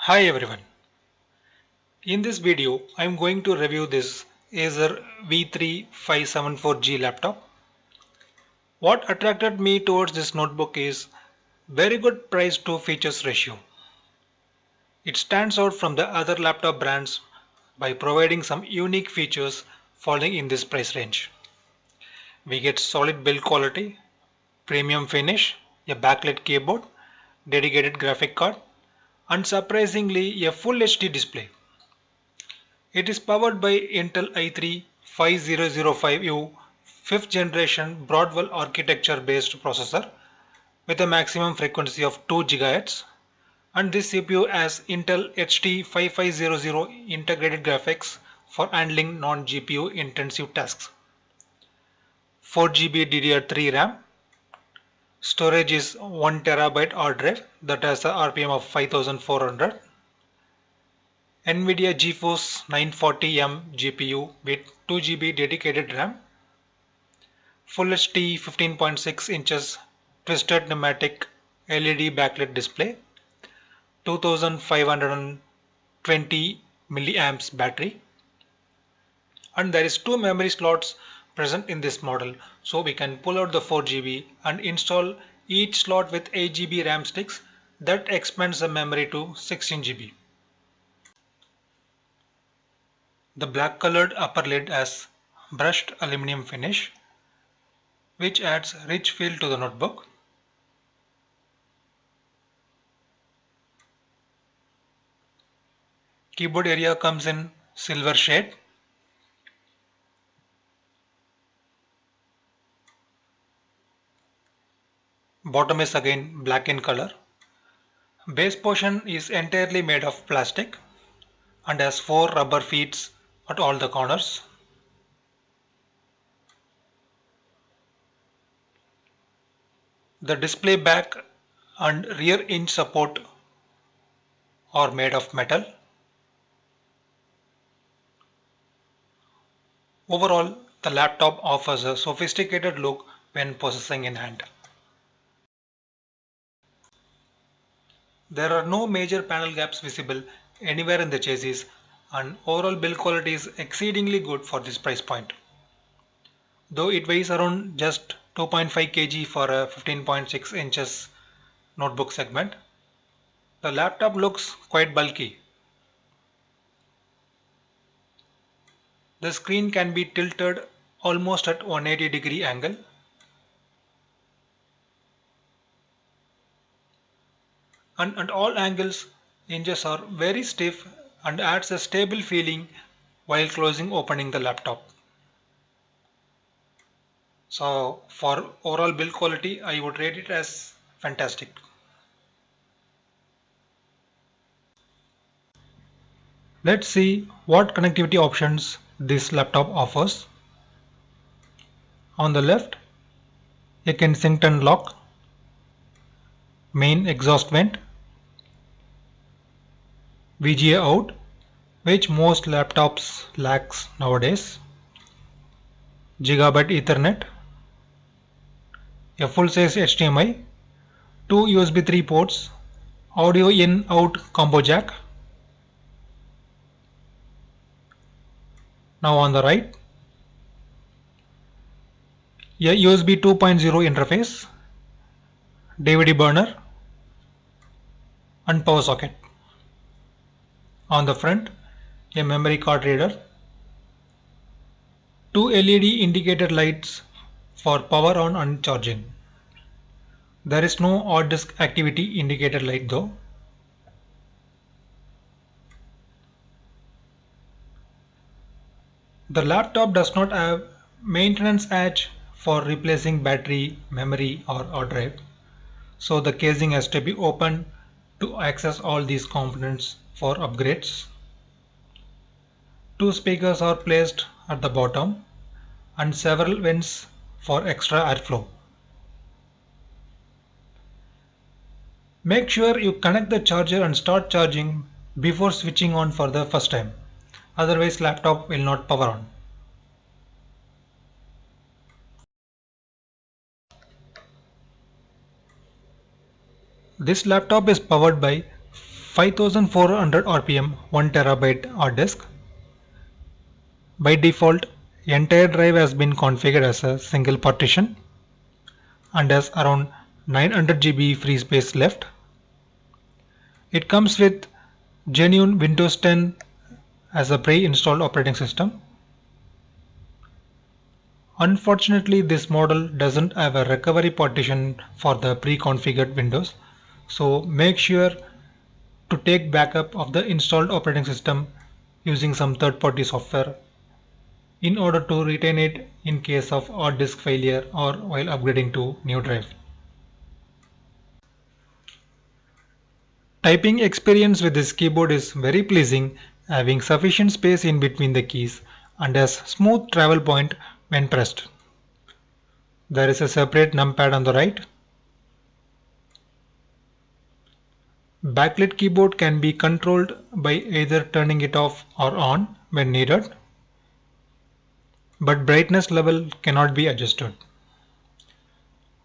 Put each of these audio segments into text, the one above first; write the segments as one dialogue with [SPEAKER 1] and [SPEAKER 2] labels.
[SPEAKER 1] Hi everyone. In this video, I am going to review this Acer V3574G laptop. What attracted me towards this notebook is very good price to features ratio. It stands out from the other laptop brands by providing some unique features falling in this price range. We get solid build quality, premium finish, a backlit keyboard, dedicated graphic card, and surprisingly a full HD display. It is powered by Intel i3 5005U 5th generation Broadwell architecture based processor with a maximum frequency of 2 GHz, and this CPU has Intel HT 5500 integrated graphics for handling non-GPU intensive tasks. 4 GB DDR3 RAM, storage is 1 TB hard drive that has a RPM of 5400, NVIDIA GeForce 940M GPU with 2 GB dedicated RAM, Full HD 15.6 inches twisted pneumatic LED backlit display, 2520 milliamps battery, and there is two memory slots present in this model, so we can pull out the 4 GB and install each slot with 8 GB RAM sticks that expands the memory to 16 GB. The black colored upper lid has brushed aluminum finish which adds rich feel to the notebook. Keyboard area comes in silver shade. Bottom is again black in color. Base portion is entirely made of plastic and has 4 rubber feet at all the corners. The display back and rear hinge support are made of metal. Overall, the laptop offers a sophisticated look when possessing in hand. There are no major panel gaps visible anywhere in the chassis, and overall build quality is exceedingly good for this price point. Though it weighs around just 2.5 kg for a 15.6 inches notebook segment, the laptop looks quite bulky. The screen can be tilted almost at 180-degree angle. And at all angles, hinges are very stiff and adds a stable feeling while closing opening the laptop. So for overall build quality, I would rate it as fantastic. Let's see what connectivity options this laptop offers. On the left, a Kensington lock, main exhaust vent, VGA out, which most laptops lacks nowadays, Gigabit Ethernet, a full-size HDMI, two USB 3 ports, audio in-out combo jack. Now on the right, a USB 2.0 interface, DVD burner, and power socket. On the front, a memory card reader, two LED indicator lights for power on and charging. There is no hard disk activity indicator light though. The laptop does not have maintenance edge for replacing battery, memory or hard drive, so the casing has to be opened to access all these components for upgrades. Two speakers are placed at the bottom and several vents for extra airflow. Make sure you connect the charger and start charging before switching on for the first time, otherwise laptop will not power on. This laptop is powered by 5400 RPM 1 terabyte hard disk. By default, entire drive has been configured as a single partition and has around 900 GB free space left. It comes with genuine Windows 10 as a pre-installed operating system. Unfortunately, this model doesn't have a recovery partition for the pre-configured Windows, so make sure to take backup of the installed operating system using some third-party software in order to retain it in case of hard disk failure or while upgrading to new drive. Typing experience with this keyboard is very pleasing, having sufficient space in between the keys and has smooth travel point when pressed. There is a separate numpad on the right. Backlit keyboard can be controlled by either turning it off or on when needed, but brightness level cannot be adjusted.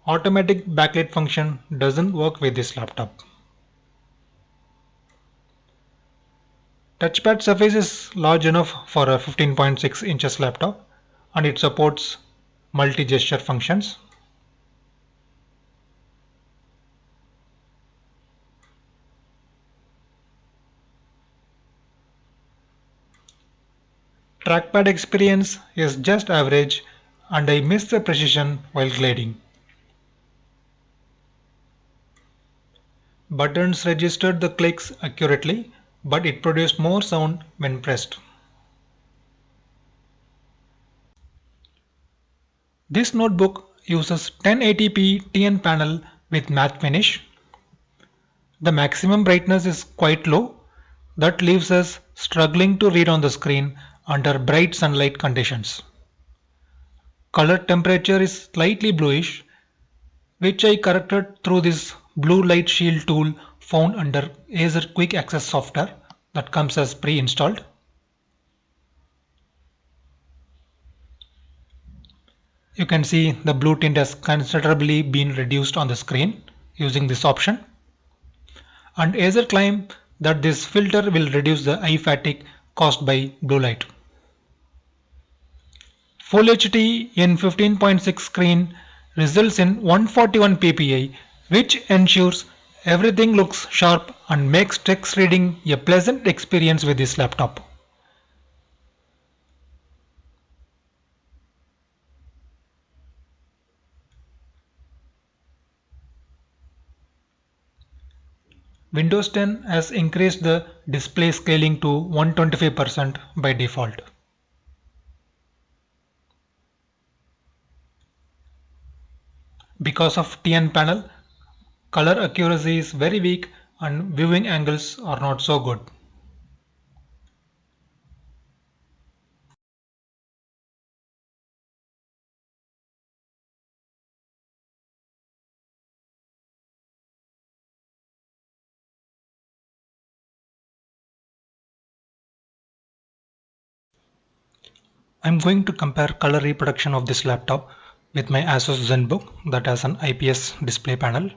[SPEAKER 1] Automatic backlit function doesn't work with this laptop. Touchpad surface is large enough for a 15.6 inches laptop and it supports multi-gesture functions. Trackpad experience is just average and I miss the precision while gliding. Buttons registered the clicks accurately, but it produced more sound when pressed. This notebook uses 1080p TN panel with matte finish. The maximum brightness is quite low, that leaves us struggling to read on the screen under bright sunlight conditions. Color temperature is slightly bluish, which I corrected through this blue light shield tool found under Acer Quick Access software that comes as pre-installed. You can see the blue tint has considerably been reduced on the screen using this option. And Acer claims that this filter will reduce the eye fatigue caused by blue light. Full HD in 15.6 screen results in 141 ppi, which ensures everything looks sharp and makes text reading a pleasant experience with this laptop. Windows 10 has increased the display scaling to 125% by default. Because of TN panel, color accuracy is very weak and viewing angles are not so good. I'm going to compare color reproduction of this laptop with my Asus ZenBook that has an IPS display panel.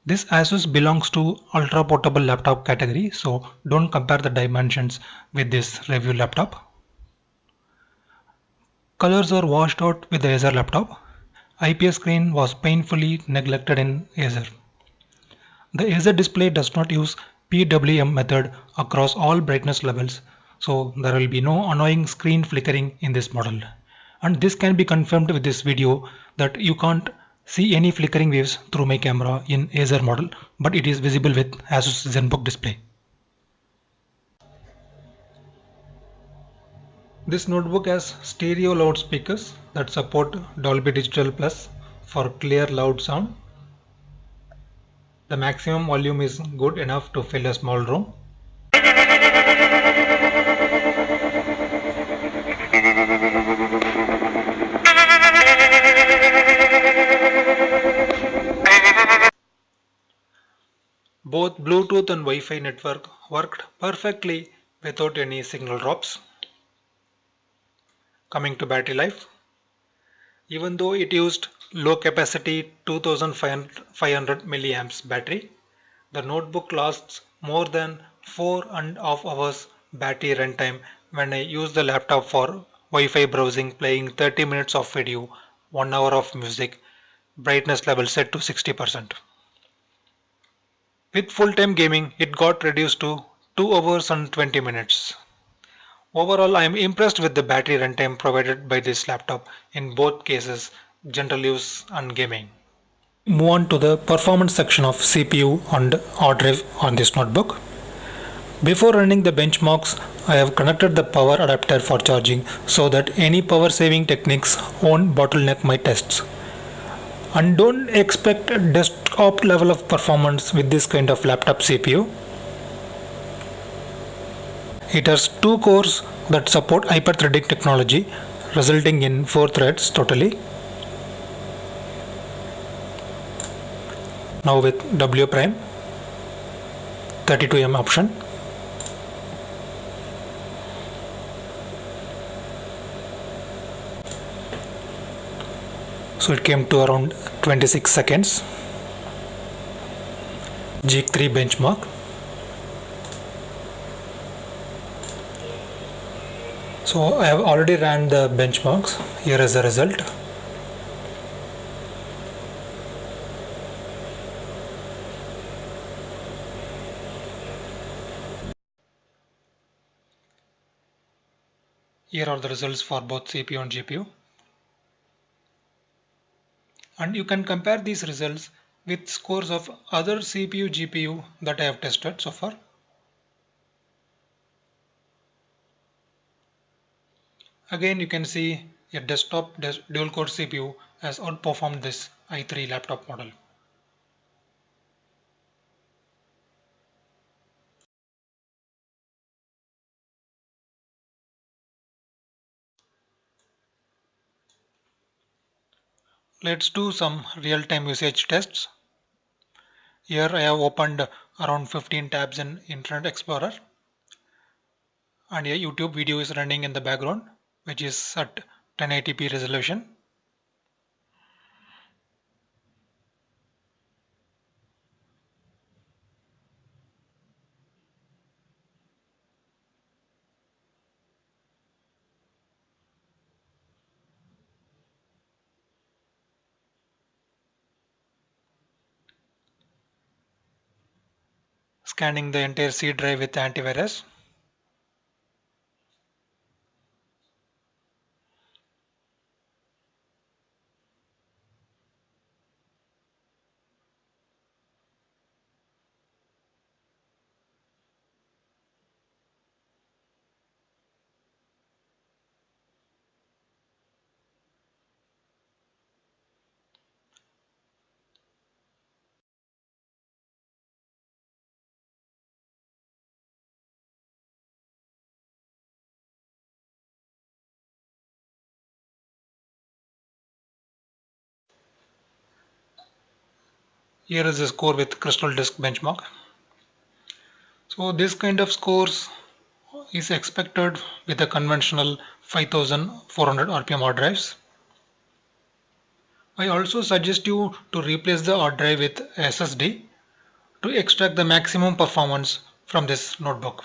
[SPEAKER 1] This Asus belongs to ultra portable laptop category, so don't compare the dimensions with this review laptop. Colors are washed out with the Acer laptop. IPS screen was painfully neglected in Acer. The Acer display does not use PWM method across all brightness levels, so there will be no annoying screen flickering in this model. And this can be confirmed with this video that you can't see any flickering waves through my camera in Acer model, but it is visible with Asus ZenBook display. This notebook has stereo loudspeakers that support Dolby Digital Plus for clear loud sound. The maximum volume is good enough to fill a small room. Both Bluetooth and Wi-Fi network worked perfectly without any signal drops. Coming to battery life, even though it used low capacity 2500 milliamps battery, the notebook lasts more than 4.5 hours battery runtime when I use the laptop for Wi-Fi browsing, playing 30 minutes of video, 1 hour of music, brightness level set to 60%. With full-time gaming, it got reduced to 2 hours and 20 minutes. Overall, I am impressed with the battery runtime provided by this laptop in both cases, general use and gaming. Move on to the performance section of CPU and hard drive on this notebook. Before running the benchmarks, I have connected the power adapter for charging so that any power saving techniques won't bottleneck my tests. And don't expect desktop level of performance with this kind of laptop CPU. It has two cores that support hyper-threading technology, resulting in 4 threads totally. Now with W prime 32M option. So it came to around 26 seconds. Geek 3 benchmark. So I have already ran the benchmarks. Here is the result. Here are the results for both CPU and GPU. And you can compare these results with scores of other CPU, GPU that I have tested so far. Again, you can see a desktop dual core CPU has outperformed this i3 laptop model. Let's do some real-time usage tests. Here I have opened around 15 tabs in Internet Explorer, and a YouTube video is running in the background, which is at 1080p resolution. Scanning the entire C drive with antivirus. Here is the score with Crystal Disk benchmark. So this kind of scores is expected with a conventional 5400 RPM hard drives. I also suggest you to replace the hard drive with SSD to extract the maximum performance from this notebook.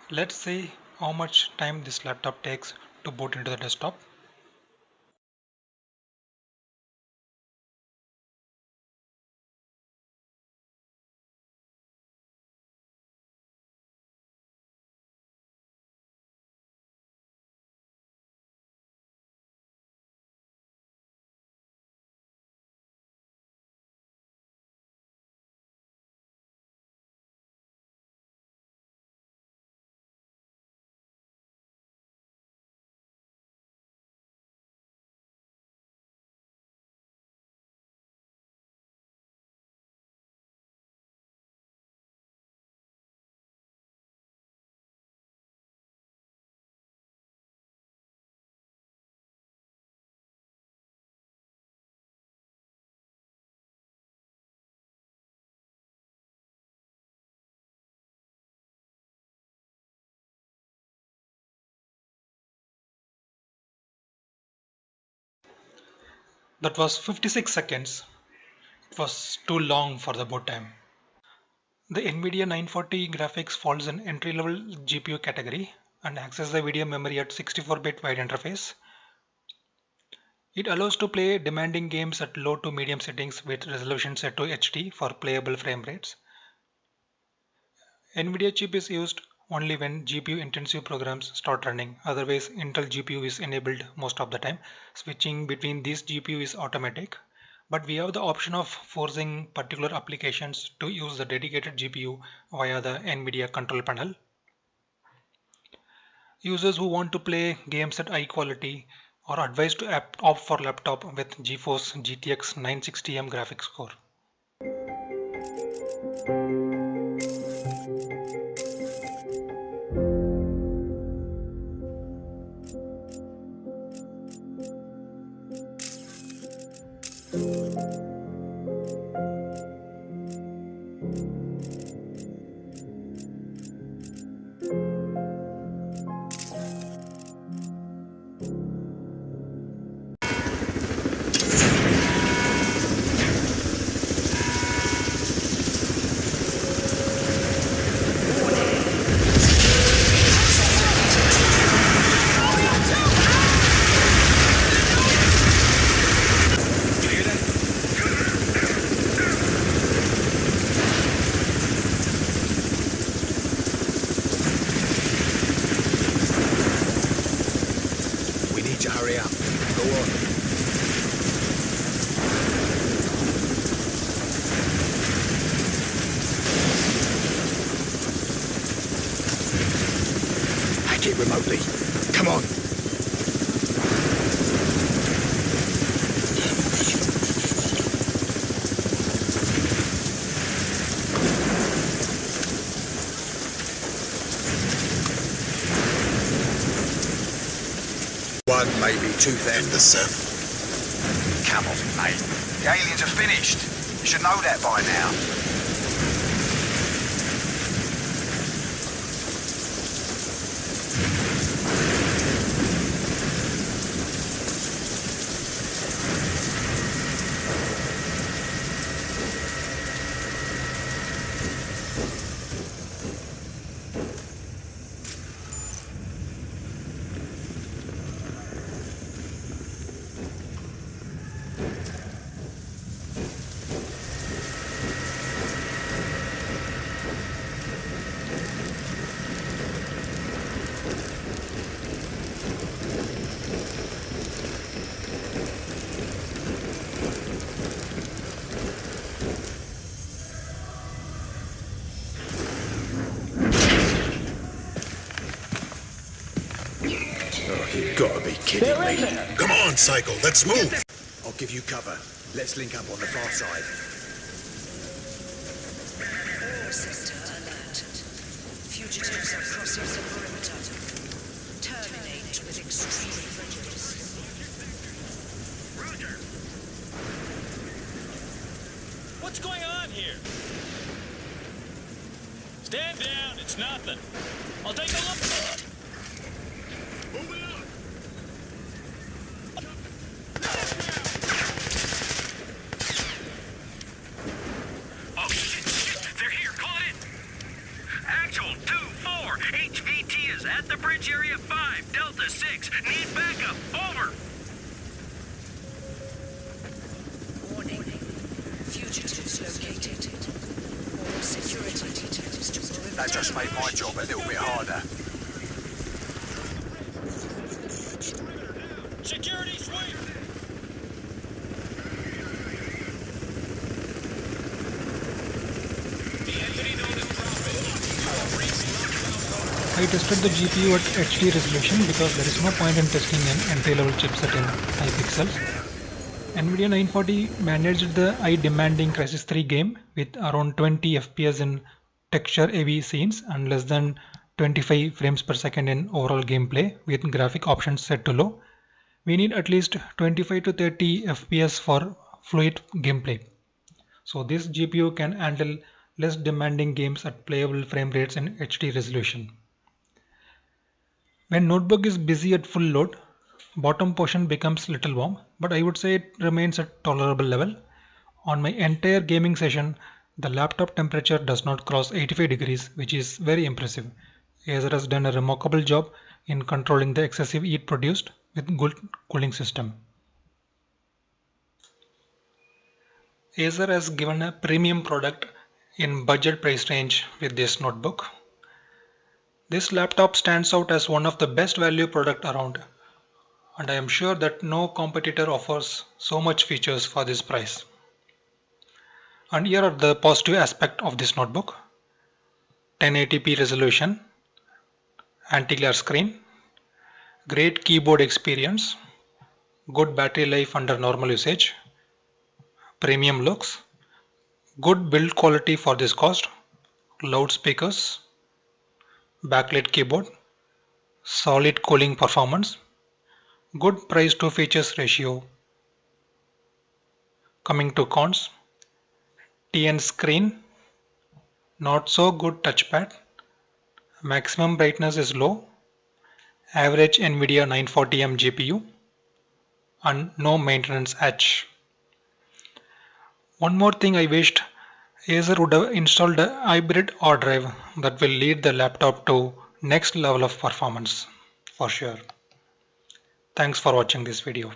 [SPEAKER 1] Let's see how much time this laptop takes to boot into the desktop. That was 56 seconds. It was too long for the boot time. The NVIDIA 940 graphics falls in entry-level GPU category and accesses the video memory at 64-bit wide interface. It allows to play demanding games at low to medium settings with resolution set to HD for playable frame rates. NVIDIA chip is used only when GPU intensive programs start running. Otherwise, Intel GPU is enabled most of the time. Switching between these GPU is automatic, but we have the option of forcing particular applications to use the dedicated GPU via the NVIDIA control panel. Users who want to play games at high quality are advised to opt for laptop with GeForce GTX 960M graphics core.
[SPEAKER 2] It remotely. Come on. One, maybe 2,000.
[SPEAKER 3] In the Sith.
[SPEAKER 2] Come on, mate. The aliens are finished. You should know that by now. You've got to be kidding me.
[SPEAKER 3] Come on, Cycle, let's move.
[SPEAKER 2] I'll give you cover. Let's link up on the far side.
[SPEAKER 4] All sector alert. Fugitives are crossing the perimeter. Terminate with extreme prejudice.
[SPEAKER 5] Roger. What's going on here? Stand down, it's nothing. I'll take a look. Move it up. Oh, shit, they're here, call it in. Actual 2-4, HVT is at the bridge area 5, Delta 6, need backup, over.
[SPEAKER 4] Warning. Fugitives located. All security details to perimeter.
[SPEAKER 2] That just made my job a little bit harder.
[SPEAKER 5] Security sweep.
[SPEAKER 1] I tested the GPU at HD resolution because there is no point in testing an entry-level chipset in high pixels. NVIDIA 940 managed the eye-demanding Crysis 3 game with around 20 FPS in texture-heavy scenes and less than 25 frames per second in overall gameplay with graphic options set to low. We need at least 25 to 30 FPS for fluid gameplay. So this GPU can handle less demanding games at playable frame rates in HD resolution. When notebook is busy at full load, bottom portion becomes little warm, but I would say it remains at tolerable level. On my entire gaming session, The laptop temperature does not cross 85 degrees, which is very impressive. Acer has done a remarkable job in controlling the excessive heat produced with good cooling system. Acer has given a premium product in budget price range with this notebook. This laptop stands out as one of the best value product around, and I am sure that no competitor offers so much features for this price. And here are the positive aspects of this notebook: 1080p resolution, anti-glare screen, great keyboard experience, good battery life under normal usage, premium looks, good build quality for this cost, loudspeakers, backlit keyboard, solid cooling performance, good price to features ratio. Coming to cons: TN screen, not so good touchpad, maximum brightness is low, average NVIDIA 940M GPU, and no maintenance hatch. One more thing I wished: Acer would have installed a hybrid hard drive that will lead the laptop to next level of performance for sure. Thanks for watching this video.